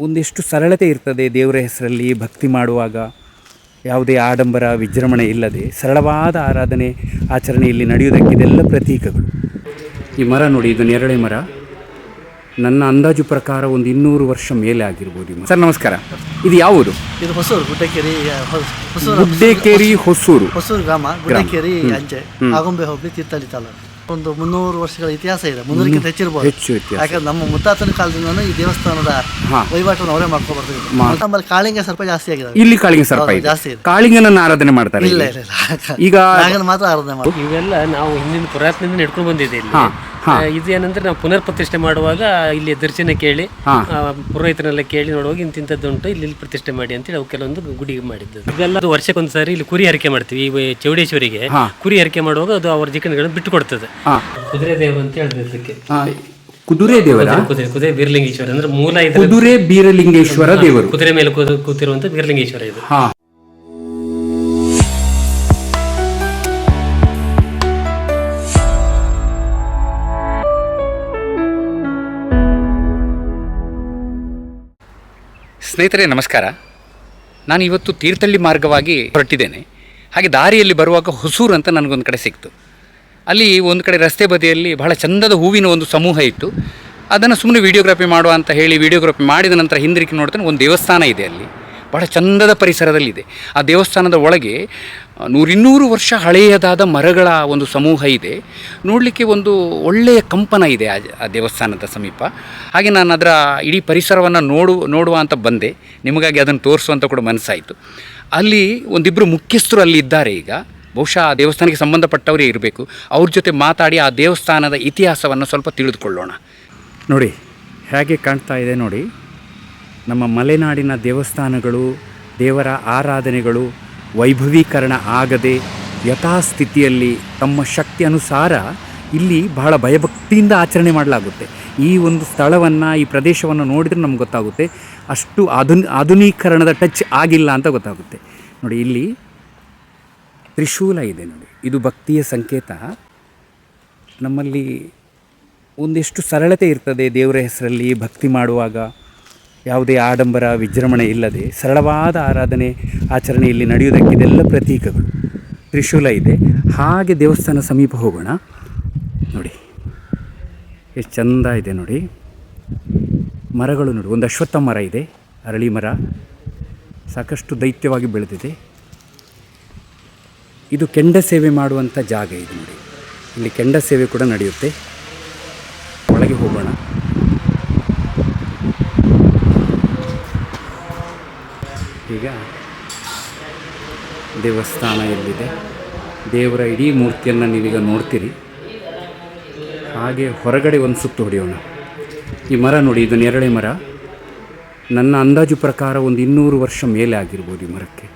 ಒಂದಿಷ್ಟು ಸರಳತೆ ಇರ್ತದೆ ದೇವರ ಹೆಸರಲ್ಲಿ ಭಕ್ತಿ ಮಾಡುವಾಗ. ಯಾವುದೇ ಆಡಂಬರ ವಿಜೃಂಭಣೆ ಇಲ್ಲದೆ ಸರಳವಾದ ಆರಾಧನೆ ಆಚರಣೆ ಇಲ್ಲಿ ನಡೆಯುವುದಕ್ಕೆ ಇದೆಲ್ಲ ಪ್ರತೀಕಗಳು. ಈ ಮರ ನೋಡಿ, ಇದು ನೇರಳೆ ಮರ. ನನ್ನ ಅಂದಾಜು ಪ್ರಕಾರ ಒಂದು 200 ವರ್ಷ ಮೇಲೆ ಆಗಿರ್ಬೋದು. ಸರ್ ನಮಸ್ಕಾರ. ಇದು ಯಾವುದು? ಇದು ಹೊಸೂರು ಗುಡ್ಡೇಕೇರಿ. ಗುಡ್ಡೇಕೇರಿ ಹೊಸೂರು ಗ್ರಾಮ, ಗುಡ್ಡೇಕೇರಿ ಅಂಚೆ, ಆಗುಂಬೆ ಹೋಬಳಿ, ತೀರ್ಥಹಳ್ಳಿ ತಾಲೂಕು. ಒಂದು 300 ವರ್ಷಗಳ ಇತಿಹಾಸ ಇದೆ, 300ಕ್ಕಿಂತ ಹೆಚ್ಚಿರ್ಬೋದು. ಯಾಕಂದ್ರೆ ನಮ್ಮ ಮುತ್ತಾತನ ಕಾಲದಿಂದ ಈ ದೇವಸ್ಥಾನದ ವಹಿವಾಟನ್ನು ಅವರೇ ಮಾಡ್ಕೊಬರ್ತಿದ್ರು. ನಮ್ಮಲ್ಲಿ ಕಾಳಿಂಗ ಸರ್ಪ ಜಾಸ್ತಿ ಆಗಿದೆ. ಇಲ್ಲಿ ಕಾಳಿಂಗ ಸರ್ಪ ಜಾಸ್ತಿ ಇದೆ. ಕಾಳಿಂಗನನ್ನು ಆರಾಧನೆ ಮಾಡ್ತಾರೆ. ಇಲ್ಲ ಈಗ ಮಾತ್ರ ಆರಾಧನೆ ಮಾಡ್ತಾರೆ. ಇವೆಲ್ಲ ನಾವು ಹಿಂದಿನ ಪುರಾತನದಿಂದ ನಡ್ಕೊಂಡು ಬಂದಿದೆ. ಇದೇನಂದ್ರೆ ನಾವು ಪುನರ್ ಪ್ರತಿಷ್ಠೆ ಮಾಡುವಾಗ ಇಲ್ಲಿ ದರ್ಶನ ಕೇಳಿ ಪುರೋಹಿತನೆಲ್ಲ ಕೇಳಿ ನೋಡುವಾಗ ಇಂತಿಂಥದ್ದು ಉಂಟು, ಇಲ್ಲಿ ಪ್ರತಿಷ್ಠೆ ಮಾಡಿ ಅಂತೇಳಿ ಅವು ಕೆಲವೊಂದು ಗುಡಿಗೆ ಮಾಡಿದ್ದು. ಇದೆಲ್ಲ ವರ್ಷಕ್ಕೊಂದ್ಸಾರಿ ಇಲ್ಲಿ ಕುರಿ ಹರಿಕೆ ಮಾಡ್ತೀವಿ. ಈ ಚೌಡೇಶ್ವರಿಗೆ ಕುರಿ ಹರಿಕೆ ಮಾಡುವಾಗ ಅದು ಅವ್ರ ಜಿಕ್ಕಣಗಳನ್ನು ಬಿಟ್ಟು ಕೊಡ್ತದೆ. ಕುದುರೆ ದೇವರು ಅಂತ ಹೇಳಿದ್ದಕ್ಕೆ ಕುದುರೆ ದೇವರ ಕುದುರೆ ಬೀರಲಿಂಗೇಶ್ವರ ಅಂದ್ರೆ ಮೂಲ ಕುದುರೆ ಬೀರಲಿಂಗೇಶ್ವರ ದೇವರು, ಕುದುರೆ ಮೇಲೆ ಕೂತಿರುವಂತ ಬೀರಲಿಂಗೇಶ್ವರ ಇದು. ಸ್ನೇಹಿತರೆ ನಮಸ್ಕಾರ. ನಾನು ಇವತ್ತು ತೀರ್ಥಹಳ್ಳಿ ಮಾರ್ಗವಾಗಿ ಹೊರಟಿದ್ದೇನೆ. ಹಾಗೆ ದಾರಿಯಲ್ಲಿ ಬರುವಾಗ ಹೊಸೂರು ಅಂತ ನನಗೊಂದು ಕಡೆ ಸಿಕ್ತು. ಅಲ್ಲಿ ಒಂದು ಕಡೆ ರಸ್ತೆ ಬದಿಯಲ್ಲಿ ಬಹಳ ಚಂದದ ಹೂವಿನ ಒಂದು ಸಮೂಹ ಇತ್ತು. ಅದನ್ನು ಸುಮ್ಮನೆ ವೀಡಿಯೋಗ್ರಫಿ ಮಾಡುವ ಅಂತ ಹೇಳಿ ವೀಡಿಯೋಗ್ರಫಿ ಮಾಡಿದ ನಂತರ ಹಿಂದಿರುಗಿ ನೋಡ್ತಾನೆ ಒಂದು ದೇವಸ್ಥಾನ ಇದೆ. ಅಲ್ಲಿ ಬಹಳ ಚಂದದ ಪರಿಸರದಲ್ಲಿದೆ. ಆ ದೇವಸ್ಥಾನದ ಒಳಗೆ 100-200 ವರ್ಷ ಹಳೆಯದಾದ ಮರಗಳ ಒಂದು ಸಮೂಹ ಇದೆ. ನೋಡಲಿಕ್ಕೆ ಒಂದು ಒಳ್ಳೆಯ ಕಂಪನ ಇದೆ ಆ ದೇವಸ್ಥಾನದ ಸಮೀಪ. ಹಾಗೆ ನಾನು ಅದರ ಇಡೀ ಪರಿಸರವನ್ನು ನೋಡುವ ಅಂತ ಬಂದೆ. ನಿಮಗಾಗಿ ಅದನ್ನು ತೋರಿಸುವಂತ ಕೂಡ ಮನಸ್ಸಾಯಿತು. ಅಲ್ಲಿ ಒಂದಿಬ್ಬರು ಮುಖ್ಯಸ್ಥರು ಅಲ್ಲಿ ಇದ್ದಾರೆ. ಈಗ ಬಹುಶಃ ಆ ದೇವಸ್ಥಾನಕ್ಕೆ ಸಂಬಂಧಪಟ್ಟವರೇ ಇರಬೇಕು. ಅವ್ರ ಜೊತೆ ಮಾತಾಡಿ ಆ ದೇವಸ್ಥಾನದ ಇತಿಹಾಸವನ್ನು ಸ್ವಲ್ಪ ತಿಳಿದುಕೊಳ್ಳೋಣ. ನೋಡಿ ಹೇಗೆ ಕಾಣ್ತಾ ಇದೆ ನೋಡಿ. ನಮ್ಮ ಮಲೆನಾಡಿನ ದೇವಸ್ಥಾನಗಳು, ದೇವರ ಆರಾಧನೆಗಳು ವೈಭವೀಕರಣ ಆಗದೆ ಯಥಾಸ್ಥಿತಿಯಲ್ಲಿ ತಮ್ಮ ಶಕ್ತಿ ಅನುಸಾರ ಇಲ್ಲಿ ಬಹಳ ಭಯಭಕ್ತಿಯಿಂದ ಆಚರಣೆ ಮಾಡಲಾಗುತ್ತೆ. ಈ ಒಂದು ಸ್ಥಳವನ್ನು, ಈ ಪ್ರದೇಶವನ್ನು ನೋಡಿದರೆ ನಮ್ಗೆ ಗೊತ್ತಾಗುತ್ತೆ ಅಷ್ಟು ಆಧುನೀಕರಣದ ಟಚ್ ಆಗಿಲ್ಲ ಅಂತ ಗೊತ್ತಾಗುತ್ತೆ. ನೋಡಿ ಇಲ್ಲಿ ತ್ರಿಶೂಲ ಇದೆ ನೋಡಿ, ಇದು ಭಕ್ತಿಯ ಸಂಕೇತ. ನಮ್ಮಲ್ಲಿ ಒಂದಿಷ್ಟು ಸರಳತೆ ಇರ್ತದೆ ದೇವರ ಹೆಸರಲ್ಲಿ ಭಕ್ತಿ ಮಾಡುವಾಗ. ಯಾವುದೇ ಆಡಂಬರ ವಿಜೃಂಭಣೆ ಇಲ್ಲದೆ ಸರಳವಾದ ಆರಾಧನೆ ಆಚರಣೆ ಇಲ್ಲಿ ನಡೆಯುವುದಕ್ಕೆ ಇದೆಲ್ಲ ಪ್ರತೀಕಗಳು. ತ್ರಿಶೂಲ ಇದೆ. ಹಾಗೆ ದೇವಸ್ಥಾನ ಸಮೀಪ ಹೋಗೋಣ. ನೋಡಿ ಎಷ್ಟು ಚಂದ ಇದೆ ನೋಡಿ. ಮರಗಳು ನೋಡಿ, ಒಂದು ಅಶ್ವತ್ಥ ಮರ ಇದೆ, ಅರಳಿ ಮರ, ಸಾಕಷ್ಟು ದೈತ್ಯವಾಗಿ ಬೆಳೆದಿದೆ. ಇದು ಕೆಂಡ ಸೇವೆ ಮಾಡುವಂಥ ಜಾಗ ಇದು ನೋಡಿ. ಇಲ್ಲಿ ಕೆಂಡ ಸೇವೆ ಕೂಡ ನಡೆಯುತ್ತೆ. ಒಳಗೆ ಹೋಗೋಣ. ಈಗ ದೇವಸ್ಥಾನ ಎಲ್ಲಿದೆ, ದೇವರ ಇಡೀ ಮೂರ್ತಿಯನ್ನು ನೀವೀಗ ನೋಡ್ತೀರಿ. ಹಾಗೆ ಹೊರಗಡೆ ಒಂದು ಸುತ್ತು ಹೊಡೆಯೋಣ. ಈ ಮರ ನೋಡಿ, ಇದು ನೇರಳೆ ಮರ. ನನ್ನ ಅಂದಾಜು ಪ್ರಕಾರ ಒಂದು 200 ವರ್ಷ ಮೇಲೆ ಆಗಿರ್ಬೋದು ಈ ಮರಕ್ಕೆ.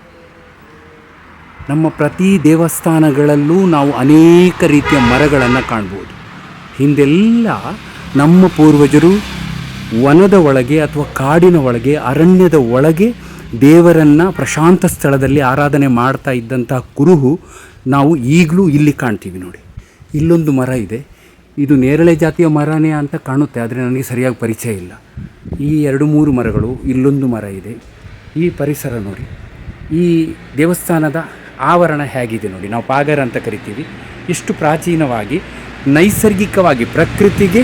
ನಮ್ಮ ಪ್ರತಿ ದೇವಸ್ಥಾನಗಳಲ್ಲೂ ನಾವು ಅನೇಕ ರೀತಿಯ ಮರಗಳನ್ನು ಕಾಣ್ಬೋದು. ಹಿಂದೆಲ್ಲ ನಮ್ಮ ಪೂರ್ವಜರು ವನದ ಒಳಗೆ ಅಥವಾ ಕಾಡಿನ ಒಳಗೆ, ಅರಣ್ಯದ ಒಳಗೆ ದೇವರನ್ನು ಪ್ರಶಾಂತ ಸ್ಥಳದಲ್ಲಿ ಆರಾಧನೆ ಮಾಡ್ತಾ ಇದ್ದಂತಹ ಕುರುಹು ನಾವು ಈಗಲೂ ಇಲ್ಲಿ ಕಾಣ್ತೀವಿ ನೋಡಿ. ಇಲ್ಲೊಂದು ಮರ ಇದೆ, ಇದು ನೇರಳೆ ಜಾತಿಯ ಮರನೇ ಅಂತ ಕಾಣುತ್ತೆ, ಆದರೆ ನನಗೆ ಸರಿಯಾಗಿ ಪರಿಚಯ ಇಲ್ಲ. ಈ 2-3 ಮರಗಳು, ಇಲ್ಲೊಂದು ಮರ ಇದೆ. ಈ ಪರಿಸರ ನೋಡಿ, ಈ ದೇವಸ್ಥಾನದ ಆವರಣ ಹೇಗಿದೆ ನೋಡಿ. ನಾವು ಪಾಗರ ಅಂತ ಕರಿತೀವಿ. ಇಷ್ಟು ಪ್ರಾಚೀನವಾಗಿ ನೈಸರ್ಗಿಕವಾಗಿ ಪ್ರಕೃತಿಗೆ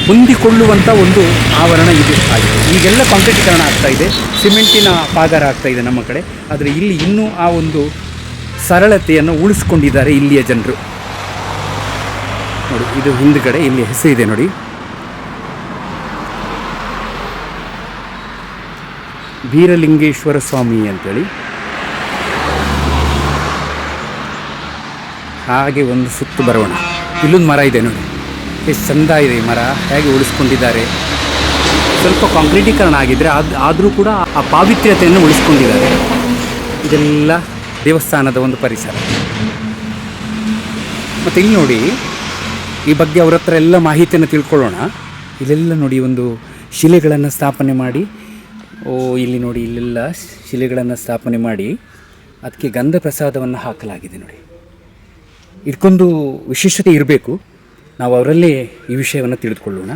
ಹೊಂದಿಕೊಳ್ಳುವಂಥ ಒಂದು ಆವರಣ ಇದು ಆಗಿದೆ. ಈಗೆಲ್ಲ ಕಾಂಕ್ರೀಟೀಕರಣ ಆಗ್ತಾಯಿದೆ, ಸಿಮೆಂಟಿನ ಪಾಗಾರ ಆಗ್ತಾಯಿದೆ ನಮ್ಮ ಕಡೆ. ಆದರೆ ಇಲ್ಲಿ ಇನ್ನೂ ಆ ಒಂದು ಸರಳತೆಯನ್ನು ಉಳಿಸ್ಕೊಂಡಿದ್ದಾರೆ ಇಲ್ಲಿಯ ಜನರು ನೋಡಿ. ಇದು ಹಿಂದುಗಡೆ ಇಲ್ಲಿ ಹೆಸರಿದೆ ನೋಡಿ, ಬೀರಲಿಂಗೇಶ್ವರ ಸ್ವಾಮಿ ಅಂತೇಳಿ. ಹಾಗೆ ಒಂದು ಸುತ್ತು ಬರೋಣ. ಇಲ್ಲೊಂದು ಮರ ಇದೆ ನೋಡಿ, ಎಷ್ಟು ಚಂದ ಇದೆ ಈ ಮರ, ಹೇಗೆ ಉಳಿಸ್ಕೊಂಡಿದ್ದಾರೆ. ಸ್ವಲ್ಪ ಕಾಂಕ್ರೀಟೀಕರಣ ಆಗಿದ್ದರೆ ಆದರೂ ಕೂಡ ಆ ಪಾವಿತ್ರ್ಯತೆಯನ್ನು ಉಳಿಸ್ಕೊಂಡಿದ್ದಾರೆ. ಇದೆಲ್ಲ ದೇವಸ್ಥಾನದ ಒಂದು ಪರಿಸರ. ಮತ್ತು ಇಲ್ಲಿ ನೋಡಿ, ಈ ಬಗ್ಗೆ ಅವ್ರ ಹತ್ರ ಎಲ್ಲ ಮಾಹಿತಿಯನ್ನು ತಿಳ್ಕೊಳ್ಳೋಣ. ಇಲ್ಲೆಲ್ಲ ನೋಡಿ ಒಂದು ಶಿಲೆಗಳನ್ನು ಸ್ಥಾಪನೆ ಮಾಡಿ, ಇಲ್ಲಿ ನೋಡಿ ಇಲ್ಲೆಲ್ಲ ಶಿಲೆಗಳನ್ನು ಸ್ಥಾಪನೆ ಮಾಡಿ ಅದಕ್ಕೆ ಗಂಧ ಪ್ರಸಾದವನ್ನು ಹಾಕಲಾಗಿದೆ ನೋಡಿ. ಇದಕ್ಕೊಂದು ವಿಶೇಷತೆ ಇರಬೇಕು, ನಾವು ಅವರಲ್ಲೇ ಈ ವಿಷಯವನ್ನು ತಿಳಿದುಕೊಳ್ಳೋಣ.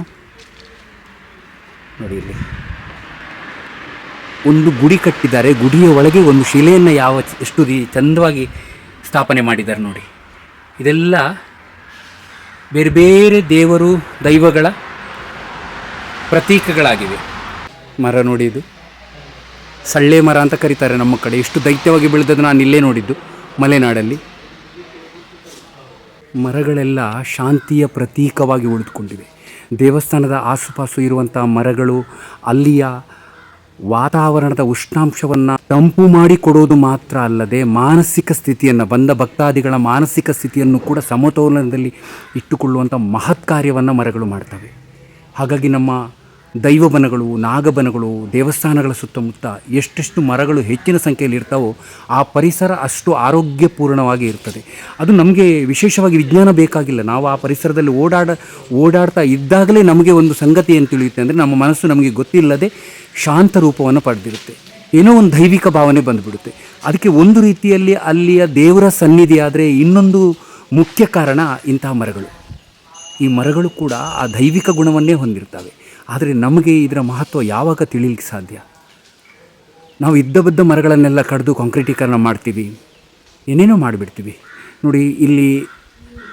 ನೋಡಿ ಇಲ್ಲಿ ಒಂದು ಗುಡಿ ಕಟ್ಟಿದ್ದಾರೆ. ಗುಡಿಯ ಒಳಗೆ ಒಂದು ಶಿಲೆಯನ್ನು ಎಷ್ಟು ಚಂದವಾಗಿ ಸ್ಥಾಪನೆ ಮಾಡಿದ್ದಾರೆ ನೋಡಿ. ಇದೆಲ್ಲ ಬೇರೆ ಬೇರೆ ದೇವರು ದೈವಗಳ ಪ್ರತೀಕಗಳಾಗಿವೆ. ಮರ ನೋಡಿ, ಇದು ಸಳ್ಳೆ ಮರ ಅಂತ ಕರೀತಾರೆ ನಮ್ಮ ಕಡೆ. ಎಷ್ಟು ದೈತ್ಯವಾಗಿ ಬೆಳೆದದ್ದು ನಾನು ಇಲ್ಲೇ ನೋಡಿದ್ದು ಮಲೆನಾಡಲ್ಲಿ. ಮರಗಳೆಲ್ಲ ಶಾಂತಿಯ ಪ್ರತೀಕವಾಗಿ ಉಳಿದುಕೊಂಡಿವೆ. ದೇವಸ್ಥಾನದ ಆಸುಪಾಸು ಇರುವಂಥ ಮರಗಳು ಅಲ್ಲಿಯ ವಾತಾವರಣದ ಉಷ್ಣಾಂಶವನ್ನು ತಂಪು ಮಾಡಿಕೊಡೋದು ಮಾತ್ರ ಅಲ್ಲದೆ ಮಾನಸಿಕ ಸ್ಥಿತಿಯನ್ನು, ಬಂದ ಭಕ್ತಾದಿಗಳ ಮಾನಸಿಕ ಸ್ಥಿತಿಯನ್ನು ಕೂಡ ಸಮತೋಲನದಲ್ಲಿ ಇಟ್ಟುಕೊಳ್ಳುವಂಥ ಮಹತ್ ಕಾರ್ಯವನ್ನು ಮರಗಳು ಮಾಡ್ತವೆ. ಹಾಗಾಗಿ ನಮ್ಮ ದೈವಬನಗಳು, ನಾಗಬನಗಳು, ದೇವಸ್ಥಾನಗಳ ಸುತ್ತಮುತ್ತ ಎಷ್ಟೆಷ್ಟು ಮರಗಳು ಹೆಚ್ಚಿನ ಸಂಖ್ಯೆಯಲ್ಲಿ ಇರ್ತಾವೋ ಆ ಪರಿಸರ ಅಷ್ಟು ಆರೋಗ್ಯಪೂರ್ಣವಾಗಿ ಇರ್ತದೆ. ಅದು ನಮಗೆ ವಿಶೇಷವಾಗಿ ವಿಜ್ಞಾನ ಬೇಕಾಗಿಲ್ಲ. ನಾವು ಆ ಪರಿಸರದಲ್ಲಿ ಓಡಾಡ್ತಾ ಇದ್ದಾಗಲೇ ನಮಗೆ ಒಂದು ಸಂಗತಿ ಏನು ತಿಳಿಯುತ್ತೆ ಅಂದರೆ, ನಮ್ಮ ಮನಸ್ಸು ನಮಗೆ ಗೊತ್ತಿಲ್ಲದೆ ಶಾಂತ ರೂಪವನ್ನು ಪಡೆದಿರುತ್ತೆ. ಏನೋ ಒಂದು ದೈವಿಕ ಭಾವನೆ ಬಂದುಬಿಡುತ್ತೆ. ಅದಕ್ಕೆ ಒಂದು ರೀತಿಯಲ್ಲಿ ಅಲ್ಲಿಯ ದೇವರ ಸನ್ನಿಧಿ ಆದರೆ, ಇನ್ನೊಂದು ಮುಖ್ಯ ಕಾರಣ ಇಂತಹ ಮರಗಳು. ಈ ಮರಗಳು ಕೂಡ ಆ ದೈವಿಕ ಗುಣವನ್ನೇ ಹೊಂದಿರ್ತವೆ. ಆದರೆ ನಮಗೆ ಇದರ ಮಹತ್ವ ಯಾವಾಗ ತಿಳಿಲಿಕ್ಕೆ ಸಾಧ್ಯ? ನಾವು ಇದ್ದಬದ್ದ ಮರಗಳನ್ನೆಲ್ಲ ಕಡಿದು ಕಾಂಕ್ರೀಟೀಕರಣ ಮಾಡ್ತೀವಿ, ಏನೇನೋ ಮಾಡಿಬಿಡ್ತೀವಿ. ನೋಡಿ, ಇಲ್ಲಿ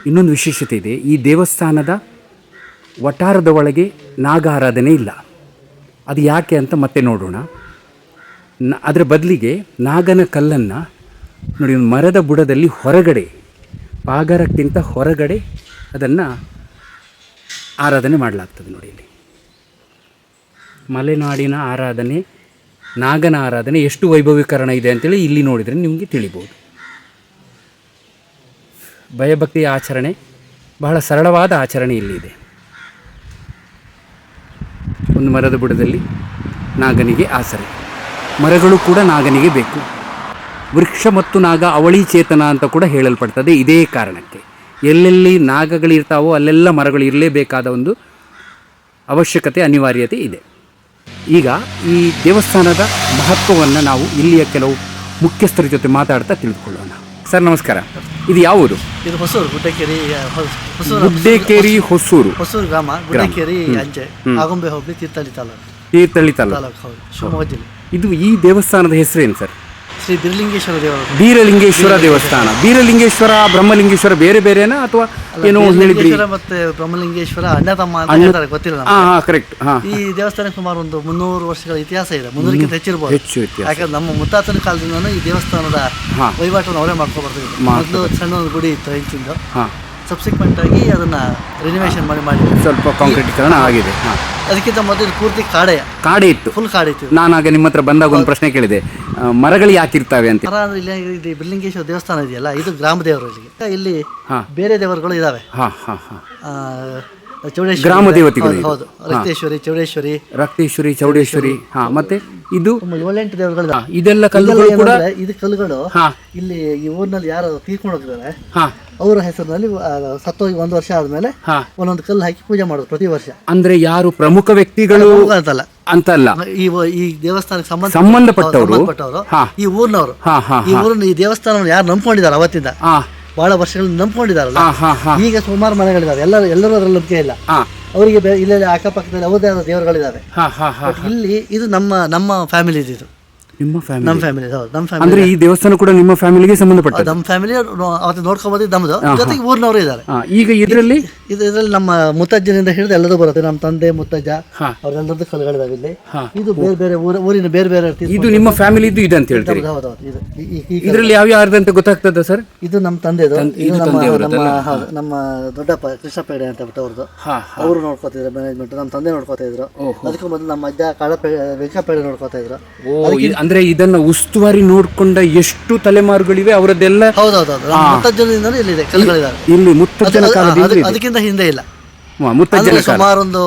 ಇನ್ನೊಂದು ವಿಶೇಷತೆ ಇದೆ. ಈ ದೇವಸ್ಥಾನದ ವಠಾರದ ಒಳಗೆ ನಾಗ ಆರಾಧನೆ ಇಲ್ಲ. ಅದು ಯಾಕೆ ಅಂತ ಮತ್ತೆ ನೋಡೋಣ. ಅದರ ಬದಲಿಗೆ ನಾಗನ ಕಲ್ಲನ್ನು ನೋಡಿ, ಒಂದು ಮರದ ಬುಡದಲ್ಲಿ ಹೊರಗಡೆ, ಪಾಗಾರಕ್ಕಿಂತ ಹೊರಗಡೆ ಅದನ್ನು ಆರಾಧನೆ ಮಾಡಲಾಗ್ತದೆ. ನೋಡಿ, ಇಲ್ಲಿ ಮಲೆನಾಡಿನ ಆರಾಧನೆ, ನಾಗನ ಆರಾಧನೆ ಎಷ್ಟು ವೈಭವೀಕರಣ ಇದೆ ಅಂತೇಳಿ ಇಲ್ಲಿ ನೋಡಿದರೆ ನಿಮಗೆ ತಿಳಿಬೋದು. ಭಯಭಕ್ತಿಯ ಆಚರಣೆ, ಬಹಳ ಸರಳವಾದ ಆಚರಣೆ ಇಲ್ಲಿದೆ. ಒಂದು ಮರದ ಬುಡದಲ್ಲಿ ನಾಗನಿಗೆ ಆಸರೆ. ಮರಗಳು ಕೂಡ ನಾಗನಿಗೆ ಬೇಕು. ವೃಕ್ಷ ಮತ್ತು ನಾಗ ಅವಳಿ ಚೇತನ ಅಂತ ಕೂಡ ಹೇಳಲ್ಪಡ್ತದೆ ಇದೇ ಕಾರಣಕ್ಕೆ. ಎಲ್ಲೆಲ್ಲಿ ನಾಗಗಳಿರ್ತಾವೋ ಅಲ್ಲೆಲ್ಲ ಮರಗಳು ಇರಲೇಬೇಕಾದ ಒಂದು ಅವಶ್ಯಕತೆ, ಅನಿವಾರ್ಯತೆ ಇದೆ. ಈಗ ಈ ದೇವಸ್ಥಾನದ ಮಹತ್ವವನ್ನು ನಾವು ಇಲ್ಲಿಯ ಕೆಲವು ಮುಖ್ಯಸ್ಥರ ಜೊತೆ ಮಾತಾಡ್ತಾ ತಿಳಿದುಕೊಳ್ಳೋಣ. ಸರ್ ನಮಸ್ಕಾರ. ಇದು ಯಾವುದು? ಇದು ಹೊಸೂರು, ಗುಡ್ಡೇಕೇರಿ ಗುಡ್ಡೇಕೇರಿ ಹೊಸೂರು ಗ್ರಾಮ, ಗುಡ್ಡೇಕೇರಿ ಅಂಚೆ, ಆಗುಂಬೆ ಹೋಬಳಿ, ತೀರ್ಥಹಳ್ಳಿ ತಾಲೂಕು, ಹೌದು, ಶಿವಮೊಗ್ಗ ಜಿಲ್ಲೆ. ಇದು ಈ ದೇವಸ್ಥಾನದ ಹೆಸರೇನು ಸರ್? ಶ್ರೀ ಬೀರಲಿಂಗೇಶ್ವರ ದೇವರು. ಬೀರಲಿಂಗೇಶ್ವರ ದೇವಸ್ಥಾನ. ಬೀರಲಿಂಗೇಶ್ವರ, ಬ್ರಹ್ಮಲಿಂಗೇಶ್ವರ ಬೇರೆ ಬೇರೆನಾ ಅಥವಾ ಏನೋ ಹೇಳಿದ್ರಿ? ಮತ್ತೆ ಬ್ರಹ್ಮಲಿಂಗೇಶ್ವರ ಅಣ್ಣ ತಮ್ಮ ಅಂತ ಹೇಳ್ತಾರೆ, ಗೊತ್ತಿಲ್ಲ. ಕರೆಕ್ಟ್. ಈ ದೇವಸ್ಥಾನಕ್ಕೆ ಸುಮಾರು ಒಂದು 300 ವರ್ಷಗಳ ಇತಿಹಾಸ ಇದೆ, 300ಕ್ಕಿಂತ ಹೆಚ್ಚಿರಬಹುದು. ಯಾಕಂದ್ರೆ ನಮ್ಮ ಮುತ್ತಾತನ ಕಾಲದಿಂದನೂ ಈ ದೇವಸ್ಥಾನದ ವಹಿವಾಟನ್ನು ಅವರೇ ಮಾಡ್ಕೊಬರ್ತಿದ್ರು. ಮೊದಲು ಸಣ್ಣ ಒಂದು ಗುಡಿ ಇತ್ತು ಹೆಂಚಿಂದು. ಸಬ್ಸಿಕ್ವೆಂಟ್ ಆಗಿ ಅದನ್ನ ರಿನಿವೇಶನ್ ಮಾಡಿ ಸ್ವಲ್ಪ ಕಾಂಕ್ರೀಟೀಕರಣ ಆಗಿದೆ. ಅದಕ್ಕಿಂತ ಮೊದಲು ಪೂರ್ತಿ ಕಾಡೆ ಇತ್ತು, ಫುಲ್ ಕಾಡೆ ಇತ್ತು. ನಾನು ಆಗ ನಿಮ್ಮ ಹತ್ರ ಬಂದಾಗ ಒಂದು ಪ್ರಶ್ನೆ ಕೇಳಿದೆ, ಮರಗಳು ಯಾಕಿರ್ತಾವೆ ಅಂತ. ಮರ ಅಂದ್ರೆ ಇಲ್ಲಿ ಬಿರ್ಲಿಂಗೇಶ್ವರ ದೇವಸ್ಥಾನ ಇದೆಯಲ್ಲ, ಇದು ಗ್ರಾಮ ದೇವರು. ಇಲ್ಲಿ ಬೇರೆ ದೇವರುಗಳು ಇದಾವೆ. ಗ್ರಾಮ ದೇವತೆಗಳು. ಹೌದು, ರಕ್ತೇಶ್ವರಿ, ರಕ್ತೇಶ್ವರಿ, ಚೌಡೇಶ್ವರಿ. ಮತ್ತೆ ಇದು 7-8 ದೇವರುಗಳು. ಇದೆಲ್ಲ ಕಲ್ಲುಗಳು ಕೂಡ. ಇದು ಕಲ್ಲುಗಳು ಇಲ್ಲಿ ಈ ಊರಿನಲ್ಲಿ ಯಾರು ತೀರ್ಕೊಂಡು ಹೋಗಿದ್ದಾರೆ ಅವರ ಹೆಸರಿನಲ್ಲಿ ಸತ್ತೋಗಿ 1 ವರ್ಷ ಆದ್ಮೇಲೆ ಒಂದೊಂದು ಕಲ್ಲು ಹಾಕಿ ಪೂಜೆ ಮಾಡೋದು ಪ್ರತಿ ವರ್ಷ. ಅಂದ್ರೆ ಯಾರು ಪ್ರಮುಖ ವ್ಯಕ್ತಿಗಳು ಅಂತಲ್ಲ, ಈ ದೇವಸ್ಥಾನಕ್ಕೆ ಸಂಬಂಧಪಟ್ಟವರು, ಈ ಊರಿನವರು. ಈ ಊರಿನ ಈ ದೇವಸ್ಥಾನವನ್ನು ಯಾರು ನಂಬ್ಕೊಂಡಿದ್ದಾರೆ ಅವತ್ತಿಂದ ಬಹಳ ವರ್ಷಗಳಿಂದ ನಂಬ್ಕೊಂಡಿದಾರಲ್ಲ, ಈಗ ಸುಮಾರು ಮನೆಗಳಿದಾವೆ. ಎಲ್ಲರೂ ಅದರಲ್ಲಿ ನಂಬಿಕೆ ಇಲ್ಲ. ಅವರಿಗೆ ಇಲ್ಲೇ ಅಕ್ಕಪಕ್ಕದಲ್ಲಿ ಅವರದೇ ಆದ ದೇವರುಗಳಿದಾವೆ. ಇಲ್ಲಿ ಇದು ನಮ್ಮ ಫ್ಯಾಮಿಲಿ ಇದು. ನಿಮ್ಮ ಫ್ಯಾಮಿಲಿ? ನಮ್ಮ ಫ್ಯಾಮಿಲಿ, ಹೌದು, ನಮ್ಮ ಫ್ಯಾಮಿಲಿ. ಅಂದ್ರೆ ಈ ದೇವಸ್ಥಾನ ಕೂಡ ನಿಮ್ಮ ಫ್ಯಾಮಿಲಿಗೆ ಸಂಬಂಧಪಟ್ಟ? ನಮ್ಮ ಫ್ಯಾಮಿಲಿ ಅವತ್ತು ನೋಡ್ಕೊಂಬಂದಿದ್ದು ನಮ್ಮದು, ಜೊತೆಗೆ ಊರಿನವರು ಇದ್ದಾರೆ. ಈಗ ಇದರಲ್ಲಿ ನಮ್ಮ ಮುತ್ತಜ್ಜನಿಂದ ಹಿಡಿದು ಎಲ್ಲದೂ ಬರುತ್ತೆ. ನಮ್ಮ ತಂದೆ, ಮುತ್ತಜ್ಜ, ಅವರೆಲ್ಲರದ್ದು ಕಲ್ಲುಗಳಿದಾವೆ ಇಲ್ಲಿ. ಇದು ಬೇರೆ ಬೇರೆ ಊರಿನ ಬೇರೆ ಬೇರೆ. ಇದು ನಿಮ್ಮ ಫ್ಯಾಮಿಲಿ ಇದು ಅಂತ ಹೇಳ್ತೀರಿ? ಇದರಲ್ಲಿ ಯಾವ ಅಂತ ಗೊತ್ತಾಗ್ತದ ಸರ್? ಇದು ನಮ್ಮ ತಂದೆದು, ನಮ್ಮ ದೊಡ್ಡಪ್ಪ ಕೃಷ್ಣಪ್ಪ ಹೆಗಡೆ ಅಂತ ಬಿಟ್ಟು ಅವ್ರದ್ದು. ಅವರು ನೋಡ್ಕೋತಿದ್ರು ಮ್ಯಾನೇಜ್ಮೆಂಟ್. ನಮ್ಮ ತಂದೆ ನೋಡ್ಕೋತಾ ಇದ್ರು. ಅದಕ್ಕೂ ಮೊದಲು ನಮ್ಮ ಅಜ್ಜ ವೆಂಕಪ್ಪೇಡೆ ನೋಡ್ಕೋತಾ ಇದ್ರು. ಅಂದ್ರೆ ಇದನ್ನ ಉಸ್ತುವಾರಿ ನೋಡ್ಕೊಂಡ ಎಷ್ಟು ತಲೆಮಾರುಗಳಿವೆ ಅವರದ್ದೆಲ್ಲ. ಹೌದೌದು, ಮುತ್ತಜ್ಜನಿಂದ ಇಲ್ಲಿದೆ ಕಲ್ಲುಗಳಿದಾವೆ. ಇಲ್ಲಿ ಮುತ್ತಜ್ಜನ ಕಾಲದಿಂದ, ಅದಕ್ಕಿಂತ ಹಿಂದೆ ಇಲ್ಲ. ಮುತ್ತಜ್ಜನ ಸುಮಾರು ಒಂದು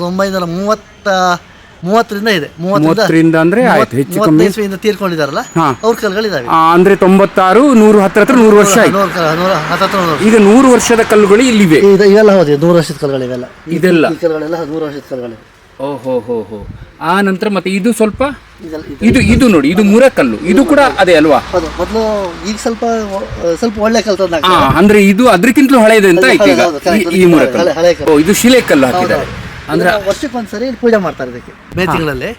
1930ರಿಂದ ಇದೆ. 30ರಿಂದ ಅಂದ್ರೆ ಹೆಚ್ಚು ಕಮ್ಮಿ ಇಸ್ವಿಯಿಂದ ತೀರ್ಕೊಂಡಿದಾರಲ್ಲ ಅವ್ರ ಕಲ್ಲುಗಳಿದಾವೆ. ಅಂದ್ರೆ 96, 100 ಹತ್ರ 100 ವರ್ಷ ಆಯ್ತು. ಈಗ 100 ವರ್ಷದ ಕಲ್ಲುಗಳು ಇಲ್ಲಿವೆ. ಇವೆಲ್ಲ ಹೌದು, 100 ವರ್ಷದ ಕಲ್ಲುಗಳಿವೆಲ್ಲ. ಇದೆಲ್ಲ ಈ ಕಲ್ಲುಗಳೆಲ್ಲ 100 ವರ್ಷದ ಕಲ್ಲುಗಳಿವೆ. ಓಹೋ. ಆ ನಂತರ ಮತ್ತೆ ಇದು ಸ್ವಲ್ಪ ಇದು ನೋಡಿ, ಇದು ಮುರಕಲ್ಲು. ಇದು ಕೂಡ ಅದೇ ಅಲ್ವಾ? ಮೊದಲು ಈಗ ಸ್ವಲ್ಪ ಒಳ್ಳೆ ಕಲ್ಲು. ಅಂದ್ರೆ ಇದು ಅದಕ್ಕಿಂತಲೂ ಹಳೆಯದು ಅಂತ ಆಯ್ತು ಈಗ ಈ ಮುರಕಲ್ಲು. ಇದು ಶಿಲೆ ಕಲ್ಲು ಹಾಕಿದ್ದಾರೆ. ಅಂದ್ರೆ ವರ್ಷಕ್ಕೊಂದ್ಸರಿ ಪೂಜೆ ಮಾಡ್ತಾರೆ ಇದಕ್ಕೆ ಮೇ ತಿಂಗಳಲ್ಲಿ.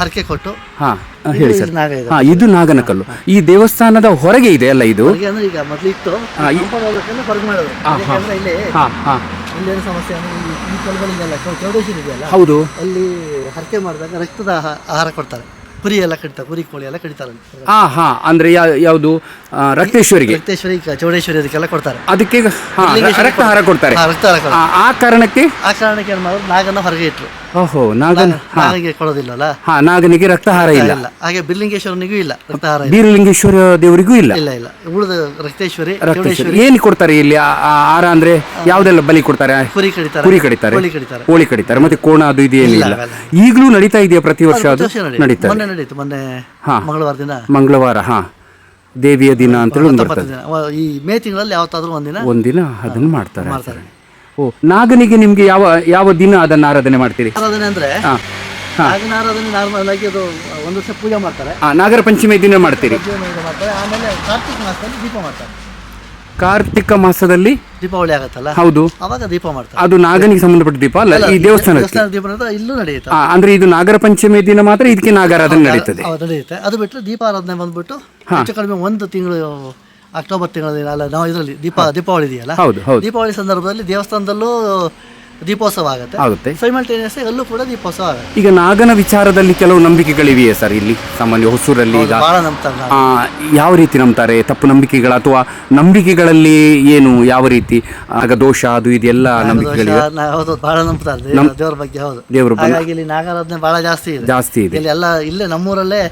ಹರಕೆ ಕೊಟ್ಟು ಹಾ ಹೇಳಿ ಸರ್. ಇದು ನಾಗ ಇದೆ. ಹಾ ಇದು ನಾಗನಕಲ್ಲು. ಈ ದೇವಸ್ಥಾನದ ಹೊರಗೆ ಇದೆ ಅಲ್ಲ ಇದು? ಹೊರಗೆ ಅಂದ್ರೆ ಈಗ ಮೊದಲು ಇತ್ತು ಹೊರಗೆ ಮಾಡೋದು. ಯಾಕಂದ್ರೆ ಇಲ್ಲಿ ಹಾ ಹಾ ಇಲ್ಲೇನು ಸಮಸ್ಯೆ ಅಂದ್ರೆ ಈ ಕಲ್ಗಳಿಗೆಲ್ಲ ಚೌಡೇಶ್ವರಿ ಇದೆಯಲ್ಲ, ಹೌದು. ಅಲ್ಲಿ ಹರಕೆ ಮಾಡಿದಾಗ ರಕ್ತದ ಆಹಾರ ಕೊಡ್ತಾರೆ. ಕುರಿ ಎಲ್ಲ ಕಡಿತಾರೆ, ಕುರಿ ಕೋಳಿ ಎಲ್ಲ ಕಡಿತಾರೆ. ಹಾ ಹಾ ಅಂದ್ರೆ ಯಾವುದು ರಕ್ತೇಶ್ವರಿಗೆ, ರಕ್ತೇಶ್ವರಿ ಚೌಡೇಶ್ವರಿ ಅದಕ್ಕೆಲ್ಲ ಕೊಡ್ತಾರೆ. ಅದಕ್ಕೆ ರಕ್ತಹಾರ ಕೊಡ್ತಾರೆ. ರಕ್ತಹಾರ ಕೊಡ್ತಾರೆ. ಆ ಕಾರಣಕ್ಕೆ ಏನು ಮಾಡೋದು, ನಾಗನ ಹೊರಗೆ ಇಟ್ರು. ಓಹೋ ನಾಗನ ನಾಗನಿಗೆ ಕೊಡೋದಿಲ್ಲಲ್ಲ. ಹಾ ನಾಗನಿಗೆ ರಕ್ತಹಾರ ಇಲ್ಲ. ಹಾಗೆ ಬಿರ್ಲಿಂಗೇಶ್ವರನಿಗೂ ಇಲ್ಲ ರಕ್ತಹಾರ. ಬೀರಲಿಂಗೇಶ್ವರ ದೇವರಿಗೂ ಇಲ್ಲ. ಇಲ್ಲ ಇಲ್ಲ ಉಳಿದ ರಕ್ತೇಶ್ವರಿ ರಕ್ತೇಶ್ವರಿ ಏನು ಕೊಡ್ತಾರೆ ಇಲ್ಲಿ ಆಹಾರ ಅಂದ್ರೆ ಯಾವ್ದೆಲ್ಲ ಬಲಿ ಕೊಡ್ತಾರೆ? ಕುರಿ ಕಡಿತಾರೆ, ಕುರಿ ಕಡಿತಾರೆ, ಕೋಳಿ ಕಡಿತಾರೆ, ಕೋಳಿ ಕಡಿತಾರೆ. ಮತ್ತೆ ಕೋಣ ಅದು ಇದು ಏನಿಲ್ಲ. ಈಗಲೂ ನಡೀತಾ ಇದೆಯಾ ಪ್ರತಿ ವರ್ಷ? ಅದು ನಡೀತಾ ಮೊನ್ನೆ ನಡೀತು. ಮೊನ್ನೆ ಮಂಗಳವಾರ ದಿನ, ಮಂಗಳವಾರ ಹಾ ದೇವಿಯ ದಿನ ಅಂತೇಳಿ ಒಂದು ಬರ್ತದೆ. ಈ ಮೇ ತಿಂಗಳಲ್ಲಿ ಯಾವತ್ತಾದ್ರೂ ಒಂದಿನ ಅದನ್ನು ಮಾಡ್ತಾರೆ. ಓ ನಾಗನಿಗೆ ನಿಮ್ಗೆ ಯಾವ ಯಾವ ದಿನ ಅದನ್ನ ಆರಾಧನೆ ಮಾಡ್ತೀರಿ? ಆರಾಧನೆ ಅಂದ್ರೆ ನಾಗನ ಆರಾಧನೆ ನಾರ್ಮಲ್ ಆಗಿ ಅದು ಒಂದು ವರ್ಷ ಪೂಜೆ ಮಾಡ್ತಾರೆ. ನಾಗರ ಪಂಚಮಿ ದಿನ ಮಾಡ್ತೀರಿ. ಮಾಡ್ತಾರೆ. ಆಮೇಲೆ ಕಾರ್ತಿಕ ಮಾಸದಲ್ಲಿ ದೀಪ ಮಾಡ್ತಾರೆ. ಕಾರ್ತಿಕ ಮಾಸದಲ್ಲಿ ದೀಪಾವಳಿ ಆಗತ್ತಲ್ಲ, ಹೌದು, ಅವಾಗ ದೀಪ ಮಾಡ್ತಾರೆ. ಅದು ನಾಗನಿಗೆ ಸಂಬಂಧಪಟ್ಟ ದೀಪ ಅಲ್ಲ, ಈ ದೇವಸ್ಥಾನ ದೀಪ ಇಲ್ಲೂ ನಡೆಯುತ್ತೆ. ಅಂದ್ರೆ ಇದು ನಾಗರ ಪಂಚಮಿ ದಿನ ಮಾತ್ರ ಇದಕ್ಕೆ ನಾಗಾರಾಧನೆ ನಡೀತದೆ. ನಡೆಯುತ್ತೆ. ಅದು ಬಿಟ್ಟರೆ ದೀಪಾರಾಧನೆ ಬಂದ್ಬಿಟ್ಟು ಹೆಚ್ಚು ಕಡಿಮೆ ಒಂದು ತಿಂಗಳು, ಅಕ್ಟೋಬರ್ ತಿಂಗಳ ಅಲ್ಲ, ನಾವು ಇದರಲ್ಲಿ ದೀಪಾವಳಿ ಇದೆಯಲ್ಲ, ದೀಪಾವಳಿ ಸಂದರ್ಭದಲ್ಲಿ ದೇವಸ್ಥಾನದಲ್ಲೂ ದೀಪೋತ್ಸವ ಆಗುತ್ತೆ. ಸೈಮಲ್ಟೇನಿಯಸ್ ಅಲ್ಲೂ ಕೂಡ ದೀಪೋತ್ಸವ ಆಗುತ್ತೆ. ಈಗ ನಾಗನ ವಿಚಾರದಲ್ಲಿ ಕೆಲವು ನಂಬಿಕೆಗಳಿವೆಯೇ ಸರ್ ಇಲ್ಲಿ ಸಾಮಾನ್ಯ ಹೊಸೂರಲ್ಲಿ? ಈಗ ಬಹಳ ನಂಬ್ತಾರೆ. ಯಾವ ರೀತಿ ನಂಬ್ತಾರೆ? ತಪ್ಪು ನಂಬಿಕೆಗಳ ಅಥವಾ ನಂಬಿಕೆಗಳಲ್ಲಿ ಏನು ಯಾವ ರೀತಿ ಆಗ ದೋಷ ಅದು ಇದೆಲ್ಲ ನಂಬಿಕೆಗಳಿವೆ? ಹೌದು, ಬಹಳ ನಂಬ್ತಾರೆ ದೇವರ ಬಗ್ಗೆ. ಹೌದು, ದೇವರು ಹಾಗಾಗಿ ಇಲ್ಲಿ ನಾಗಾರಾಧನೆ ಬಹಳ ಜಾಸ್ತಿ ಇದೆ. ಇಲ್ಲಿ ಎಲ್ಲ ಇಲ್ಲೇ ನಮ್ಮೂರಲ್ಲೇ